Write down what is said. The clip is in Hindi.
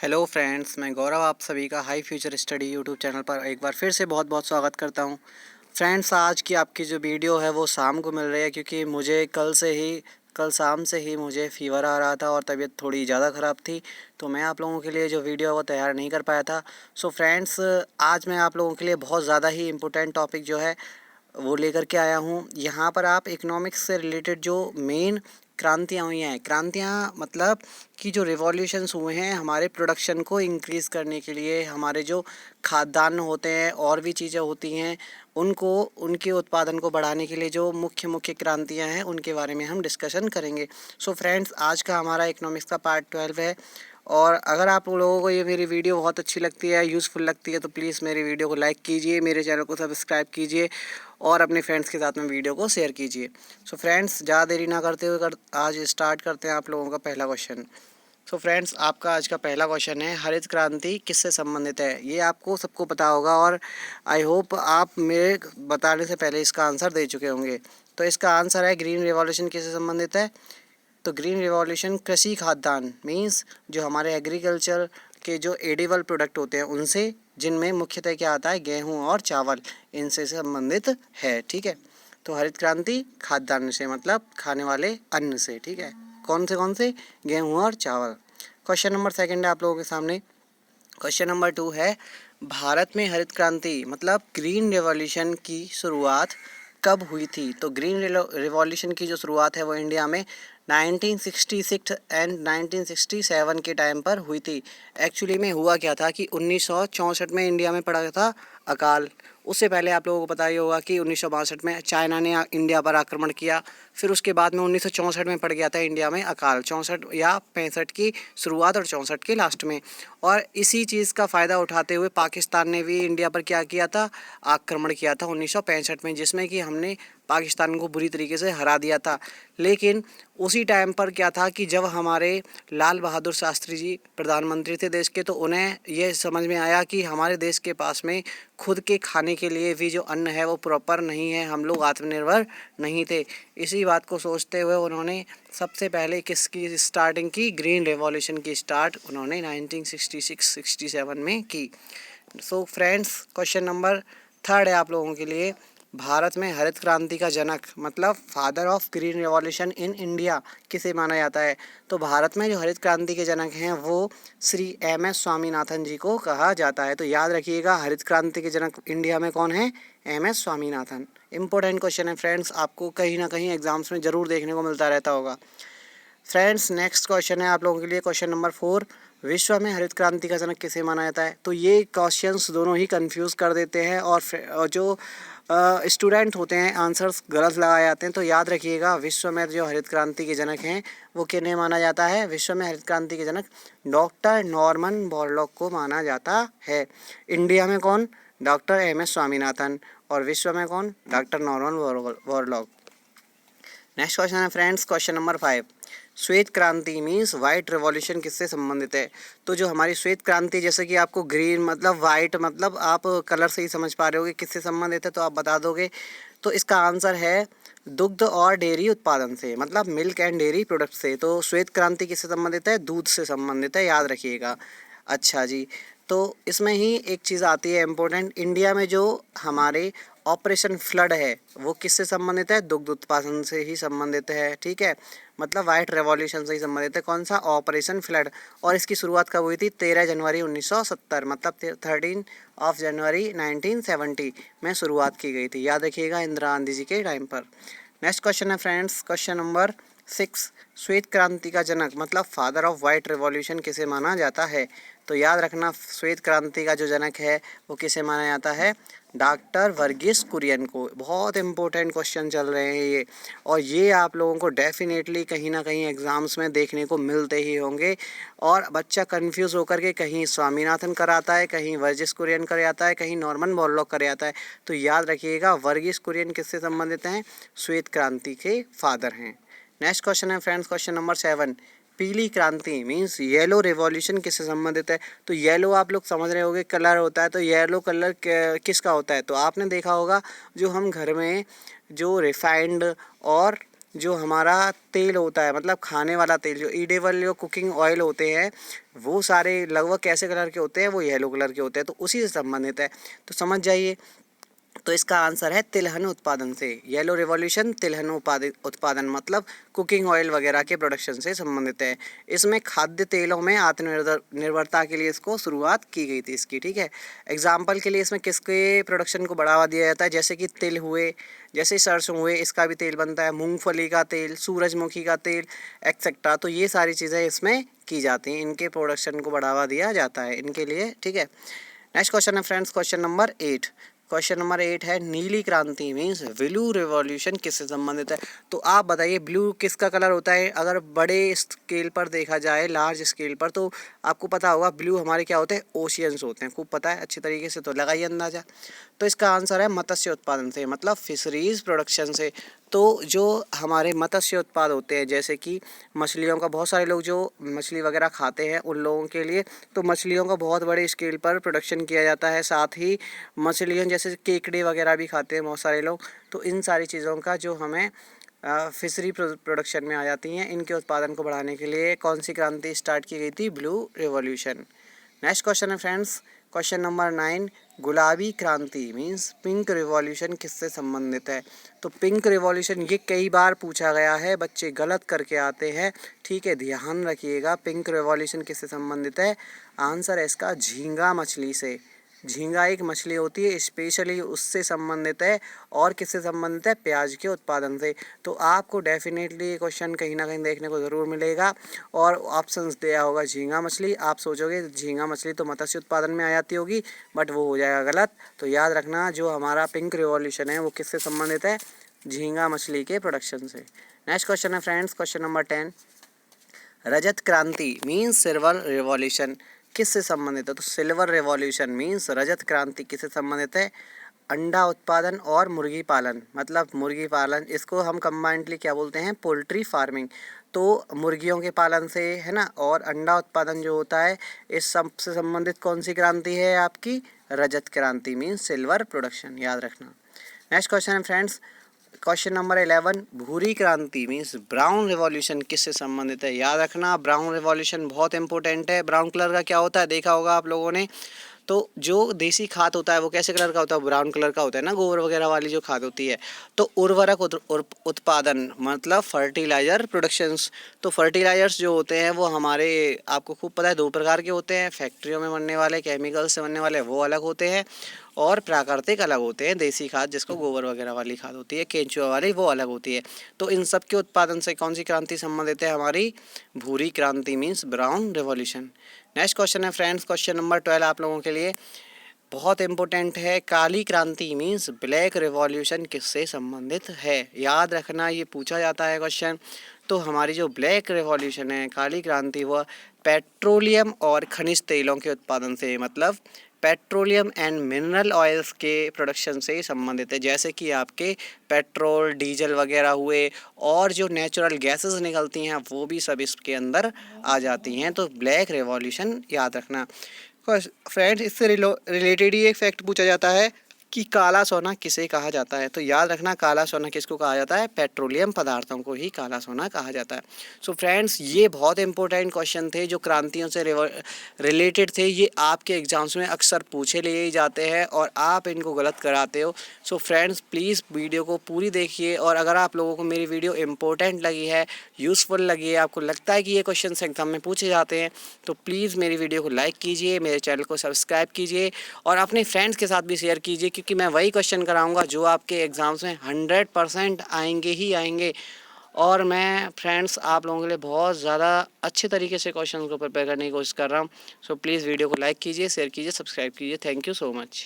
हेलो फ्रेंड्स, मैं गौरव आप सभी का high future study YouTube channel पर एक बार फिर से बहुत बहुत स्वागत करता हूं। फ्रेंड्स, आज की आपकी जो वीडियो है वो शाम को मिल रही है क्योंकि मुझे कल शाम से ही मुझे फ़ीवर आ रहा था और तबीयत थोड़ी ज़्यादा ख़राब थी। तो मैं आप लोगों के लिए जो वीडियो है वो तैयार नहीं कर पाया था। सो फ्रेंड्स, आज मैं आप लोगों के लिए बहुत ज़्यादा ही इम्पोर्टेंट टॉपिक जो है वो लेकर के आया हूँ। यहाँ पर आप इकोनॉमिक्स से रिलेटेड जो मेन क्रांतियाँ हुई हैं, क्रांतियाँ मतलब कि जो रिवॉल्यूशंस हुए हैं हमारे प्रोडक्शन को इंक्रीज़ करने के लिए, हमारे जो खाद्यान्न होते हैं और भी चीज़ें होती हैं उनको उनके उत्पादन को बढ़ाने के लिए जो मुख्य मुख्य क्रांतियाँ हैं उनके बारे में हम डिस्कशन करेंगे। सो फ्रेंड्स, आज का हमारा इकोनॉमिक्स का पार्ट 12 है। और अगर आप लोगों को ये मेरी वीडियो बहुत अच्छी लगती है, यूज़फुल लगती है, तो प्लीज़ मेरी वीडियो को लाइक कीजिए, मेरे चैनल को सब्सक्राइब कीजिए और अपने फ्रेंड्स के साथ में वीडियो को शेयर कीजिए। सो फ्रेंड्स, ज़्यादा देरी ना करते हुए आज स्टार्ट करते हैं आप लोगों का पहला क्वेश्चन। सो फ्रेंड्स, आपका आज का पहला क्वेश्चन है, हरित क्रांति किससे संबंधित है? ये आपको सबको पता होगा और आई होप आप मेरे बताने से पहले इसका आंसर दे चुके होंगे। तो इसका आंसर है ग्रीन रिवॉल्यूशन किससे संबंधित है? तो ग्रीन रिवॉल्यूशन कृषि खाद्यान्न मीन्स जो हमारे एग्रीकल्चर के जो एडिबल प्रोडक्ट होते हैं उनसे, जिनमें मुख्यतः क्या आता है, गेहूं और चावल, इनसे संबंधित है। ठीक है, तो हरित क्रांति खाद्यान्न से मतलब खाने वाले अन्न से। ठीक है, कौन से? गेहूं और चावल। क्वेश्चन नंबर सेकंड है आप लोगों के सामने। क्वेश्चन नंबर 2 है, भारत में हरित क्रांति मतलब ग्रीन रेवोल्यूशन की शुरुआत कब हुई थी? तो ग्रीन रिवॉल्यूशन की जो शुरुआत है वो इंडिया में 1966 एंड 1967 के टाइम पर हुई थी। एक्चुअली में हुआ क्या था कि 1964 में इंडिया में पड़ा था अकाल। उससे पहले आप लोगों को पता ही होगा कि 1962 में चाइना ने इंडिया पर आक्रमण किया। फिर उसके बाद में 1964 में पड़ गया था इंडिया में अकाल, 64 या 65 की शुरुआत और 64 के लास्ट में। और इसी चीज़ का फ़ायदा उठाते हुए पाकिस्तान ने भी इंडिया पर क्या किया था, आक्रमण किया था 1965 में, जिसमें कि हमने पाकिस्तान को बुरी तरीके से हरा दिया था। लेकिन उसी टाइम पर क्या था कि जब हमारे लाल बहादुर शास्त्री जी प्रधानमंत्री थे देश के, तो उन्हें यह समझ में आया कि हमारे देश के पास में खुद के खाने के लिए भी जो अन्न है वो प्रॉपर नहीं है, हम लोग आत्मनिर्भर नहीं थे। इसी बात को सोचते हुए उन्होंने सबसे पहले किसकी स्टार्टिंग की, ग्रीन रेवोल्यूशन की स्टार्ट उन्होंने 1966-67 में की। So friends, question number third है आप लोगों के लिए, भारत में हरित क्रांति का जनक मतलब father of green revolution in India किसे माना जाता है? तो भारत में जो हरित क्रांति के जनक हैं वो श्री MS स्वामीनाथन जी को कहा जाता है। तो याद रखिएगा, हरित क्रांति के जनक इंडिया में कौन है? MS स्वामीनाथन। इंपॉर्टेंट क्वेश्चन है फ्रेंड्स, आपको कहीं ना कहीं एग्जाम्स में ज़रूर देखने को मिलता रहता होगा। फ्रेंड्स, नेक्स्ट क्वेश्चन है आप लोगों के लिए, क्वेश्चन नंबर 4, विश्व में हरित क्रांति का जनक किसे माना जाता है? तो ये क्वेश्चंस दोनों ही कंफ्यूज कर देते हैं और जो स्टूडेंट होते हैं आंसर्स गलत लगाए जाते हैं। तो याद रखिएगा, विश्व में जो हरित क्रांति के जनक हैं वो किन्हें माना जाता है? विश्व में हरित क्रांति के जनक डॉक्टर नॉर्मन बोरलॉग को माना जाता है। इंडिया में कौन? Doctor MS Swaminathan. और विश्व में कौन? Doctor Norman Borlaug. Next question है फ्रेंड्स, क्वेश्चन नंबर 5, श्वेत क्रांति मीन्स वाइट रिवॉल्यूशन किससे संबंधित है? तो जो हमारी श्वेत क्रांति, जैसे कि आपको ग्रीन मतलब वाइट मतलब आप कलर से ही समझ पा रहे होगे किससे संबंधित है, तो आप बता दोगे। तो इसका आंसर है दुग्ध और डेयरी उत्पादन से, मतलब मिल्क एंड डेयरी प्रोडक्ट से। तो श्वेत क्रांति किससे संबंधित है? दूध से संबंधित है, याद रखिएगा। अच्छा जी, तो इसमें ही एक चीज़ आती है इम्पोर्टेंट, इंडिया में जो हमारे ऑपरेशन फ्लड है वो किससे संबंधित है? दुग्ध उत्पादन से ही संबंधित है। ठीक है, मतलब वाइट रेवोल्यूशन से ही संबंधित है। कौन सा? Operation flood. और इसकी शुरुआत कब हुई थी? 13 जनवरी 1970, मतलब 13 जनवरी 1970 में शुरुआत की गई थी। याद रखिएगा, इंदिरा गांधी जी के टाइम पर। नेक्स्ट क्वेश्चन है फ्रेंड्स, क्वेश्चन नंबर 6, श्वेत क्रांति का जनक मतलब फादर ऑफ वाइट रेवोल्यूशन किसे माना जाता है? तो याद रखना, श्वेत क्रांति का जो जनक है वो किसे माना जाता है? डॉक्टर वर्गीस कुरियन को। बहुत इंपॉर्टेंट क्वेश्चन चल रहे हैं ये, और ये आप लोगों को डेफिनेटली कहीं ना कहीं एग्जाम्स में देखने को मिलते ही होंगे। और बच्चा कंफ्यूज होकर के कहीं स्वामीनाथन कराता है, कहीं वर्गीस कुरियन कर आता है, कहीं नॉर्मन बोरलॉग कर आता है। तो याद रखिएगा, वर्गीस कुरियन किससे संबंधित हैं? श्वेत क्रांति के फादर हैं। नेक्स्ट क्वेश्चन है फ्रेंड्स, क्वेश्चन नंबर 7, पीली क्रांति मीन्स येलो रिवॉल्यूशन किससे संबंधित है? तो येलो आप लोग समझ रहे होंगे कलर होता है, तो येलो कलर किसका होता है? तो आपने देखा होगा जो हम घर में जो रिफाइंड और जो हमारा तेल होता है, मतलब खाने वाला तेल, जो ईडेबल जो कुकिंग ऑयल होते हैं, वो सारे लगभग कैसे कलर के होते हैं, वो येलो कलर के होते हैं। तो उसी से संबंधित है, तो समझ जाइए। तो इसका आंसर है तिलहन उत्पादन से। येलो रिवॉल्यूशन तिलहन उत्पादन मतलब कुकिंग ऑयल वगैरह के प्रोडक्शन से संबंधित है। इसमें खाद्य तेलों में आत्मनिर्भर निर्भरता के लिए इसको शुरुआत की गई थी इसकी, ठीक है। एग्जाम्पल के लिए इसमें किसके प्रोडक्शन को बढ़ावा दिया जाता है, जैसे कि तिल हुए, जैसे सरसों हुए, इसका भी तेल बनता है, मूंगफली का तेल, सूरजमुखी का तेल, एक्सेट्रा। तो ये सारी चीज़ें इसमें की जाती हैं, इनके प्रोडक्शन को बढ़ावा दिया जाता है इनके लिए, ठीक है। नेक्स्ट क्वेश्चन है friends, question number 8। Question number 8 है नीली क्रांति मीन्स ब्लू रिवॉल्यूशन किससे संबंधित है। तो आप बताइए ब्लू किसका कलर होता है। अगर बड़े स्केल पर देखा जाए, लार्ज स्केल पर, तो आपको पता होगा ब्लू हमारे क्या होते हैं, ओशियंस होते हैं। खूब पता है अच्छी तरीके से, तो लगाइए अंदाजा। तो इसका आंसर है मत्स्य उत्पादन से, मतलब फिशरीज प्रोडक्शन से। तो जो हमारे मत्स्य उत्पाद होते हैं, जैसे कि मछलियों का, बहुत सारे लोग जो मछली वगैरह खाते हैं उन लोगों के लिए तो मछलियों का बहुत बड़े स्केल पर प्रोडक्शन किया जाता है। साथ ही मछलियों जैसे केकड़े वगैरह भी खाते हैं बहुत सारे लोग। तो इन सारी चीज़ों का जो हमें फिशरी प्रोडक्शन में आ जाती हैं, इनके उत्पादन को बढ़ाने के लिए कौन सी क्रांति स्टार्ट की गई थी, ब्लू रिवॉल्यूशन। नेक्स्ट क्वेश्चन है फ्रेंड्स, क्वेश्चन नंबर 9। गुलाबी क्रांति मीन्स पिंक रिवॉल्यूशन किससे संबंधित है। तो पिंक रिवॉल्यूशन ये कई बार पूछा गया है, बच्चे गलत करके आते हैं, ठीक है, ध्यान रखिएगा। पिंक रिवॉल्यूशन किससे संबंधित है, आंसर है इसका झींगा मछली से। झींगा एक मछली होती है, स्पेशली उससे संबंधित है। और किससे संबंधित है, प्याज के उत्पादन से। तो आपको डेफिनेटली ये क्वेश्चन कहीं ना कहीं देखने को ज़रूर मिलेगा। और ऑप्शंस दिया होगा झींगा मछली, आप सोचोगे झींगा मछली तो मत्स्य उत्पादन में आ जाती होगी, बट वो हो जाएगा गलत। तो याद रखना जो हमारा पिंक रिवॉल्यूशन है वो किससे संबंधित है, झींगा मछली के प्रोडक्शन से। नेक्स्ट क्वेश्चन है फ्रेंड्स, क्वेश्चन नंबर 10। रजत क्रांति मीन्स सिल्वर रिवॉल्यूशन किससे संबंधित है। तो सिल्वर रिवॉल्यूशन मीन्स रजत क्रांति किससे संबंधित है, अंडा उत्पादन और मुर्गी पालन, मतलब मुर्गी पालन, इसको हम कंबाइंडली क्या बोलते हैं, पोल्ट्री फार्मिंग। तो मुर्गियों के पालन से है ना, और अंडा उत्पादन जो होता है, इस सब से संबंधित कौन सी क्रांति है आपकी, रजत क्रांति मीन्स सिल्वर प्रोडक्शन, याद रखना। नेक्स्ट क्वेश्चन है फ्रेंड्स, क्वेश्चन नंबर 11। भूरी क्रांति मीन्स ब्राउन रिवॉल्यूशन किससे संबंधित है। याद रखना ब्राउन रिवॉल्यूशन बहुत इंपॉर्टेंट है। ब्राउन कलर का क्या होता है, देखा होगा आप लोगों ने। तो जो देसी खाद होता है वो कैसे कलर का होता है, ब्राउन कलर का होता है ना, गोबर वगैरह वाली जो खाद होती है। तो उर्वरक उत्पादन मतलब फर्टिलाइजर प्रोडक्शंस। तो फर्टिलाइजर्स जो होते हैं वो हमारे, आपको खूब पता है, दो प्रकार के होते हैं। फैक्ट्रियों में बनने वाले, केमिकल से बनने वाले, वो अलग होते हैं, और प्राकृतिक अलग होते हैं। देसी खाद जिसको गोबर वगैरह वाली खाद होती है, केंचुआ वाली, वो अलग होती है। तो इन सब के उत्पादन से कौन सी क्रांति संबंधित है, हमारी भूरी क्रांति means brown revolution. Next question है फ्रेंड्स, क्वेश्चन नंबर 12 आप लोगों के लिए बहुत इंपॉर्टेंट है। काली क्रांति मीन्स ब्लैक रिवॉल्यूशन किससे संबंधित है। याद रखना ये पूछा जाता है क्वेश्चन। तो हमारी जो ब्लैक रिवॉल्यूशन है, काली क्रांति, वह पेट्रोलियम और खनिज तेलों के उत्पादन से, मतलब पेट्रोलियम एंड मिनरल ऑयल्स के प्रोडक्शन से संबंधित है। जैसे कि आपके पेट्रोल, डीजल वगैरह हुए, और जो नेचुरल गैसेस निकलती हैं वो भी सब इसके अंदर आ जाती हैं। तो ब्लैक रिवॉल्यूशन याद रखना। फ्रेंड्स इससे रिलेटेड ही एक फैक्ट पूछा जाता है कि काला सोना किसे कहा जाता है। तो याद रखना काला सोना किसको कहा जाता है, पेट्रोलियम पदार्थों को ही काला सोना कहा जाता है। सो फ्रेंड्स ये बहुत इंपॉर्टेंट क्वेश्चन थे जो क्रांतियों से रिलेटेड थे। ये आपके एग्जाम्स में अक्सर पूछे लिए ही जाते हैं और आप इनको गलत कराते हो। सो फ्रेंड्स प्लीज़ वीडियो को पूरी देखिए, और अगर आप लोगों को मेरी वीडियो इंपॉर्टेंट लगी है, यूज़फुल लगी है, आपको लगता है कि ये क्वेश्चन एग्जाम में पूछे जाते हैं, तो प्लीज़ मेरी वीडियो को लाइक कीजिए, मेरे चैनल को सब्सक्राइब कीजिए, और अपने फ्रेंड्स के साथ भी शेयर कीजिए, क्योंकि मैं वही क्वेश्चन कराऊंगा जो आपके एग्ज़ाम्स में 100% आएंगे ही आएंगे। और मैं फ्रेंड्स आप लोगों के लिए बहुत ज़्यादा अच्छे तरीके से क्वेश्चन को प्रिपेयर करने की कोशिश कर रहा हूँ। सो प्लीज़ वीडियो को लाइक कीजिए, शेयर कीजिए, सब्सक्राइब कीजिए। Thank you so much.